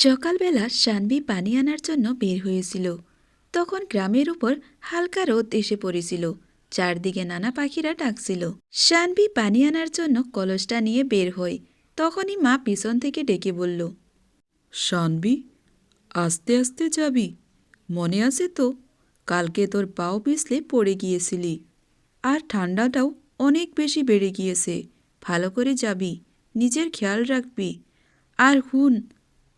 সকালবেলা সানভি পানি আনার জন্য বের হয়েছিল। তখন গ্রামের উপর হালকা রোদ এসে পড়েছিল। চারদিকে নানা পাখিরা ডাকছিল। সানভি পানি আনার জন্য কলসটা নিয়ে বের হয়। তখনই মা পিছন থেকে ডেকে বলল, শানবি, আস্তে আস্তে যাবি। মনে আছে তো, কালকে তোর পাও পিছলে পড়ে গিয়েছিলি। আর ঠান্ডাটাও অনেক বেশি বেড়ে গিয়েছে। ভালো করে যাবি, নিজের খেয়াল রাখবি। আর হুন,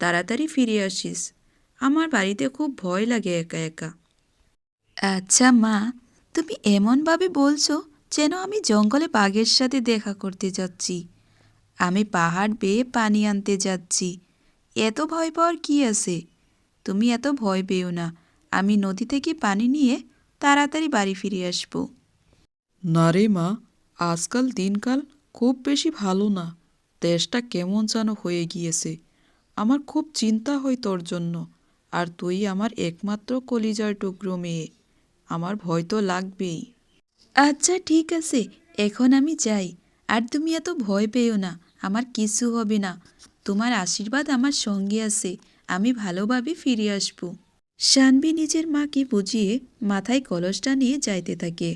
তাড়াতাড়ি ফিরে আসিস। আমার বাড়িতে খুব ভয় লাগে একা একা। আচ্ছা মা, তুমি এমনভাবে বলছো যেন আমি জঙ্গলে বাঘের সাথে দেখা করতে যাচ্ছি। আমি পাহাড় বেয়ে পানি আনতে যাচ্ছি। এত ভয় পাওয়ার কি আছে? তুমি এত ভয় পেও না। আমি নদী থেকে পানি নিয়ে তাড়াতাড়ি বাড়ি ফিরে আসবো। না রে মা, আজকাল দিনকাল খুব বেশি ভালো না। দেশটা কেমন যেন হয়ে গিয়েছে। আমার খুব চিন্তা হয় তোর জন্য। আর তুই আমার একমাত্র কলিজার টুকরো মেয়ে। আমার ভয় তো লাগবেই। আচ্ছা ঠিক আছে, এখন আমি যাই। আর তুমি এত ভয় পেও না, আমার কিছু হবে না। তোমার আশীর্বাদ আমার সঙ্গে আছে। আমি ভালোভাবে ফিরে আসব। সানভি নিজের মাকে বুঝিয়ে মাথায় কলসটা নিয়ে যাইতে থাকে।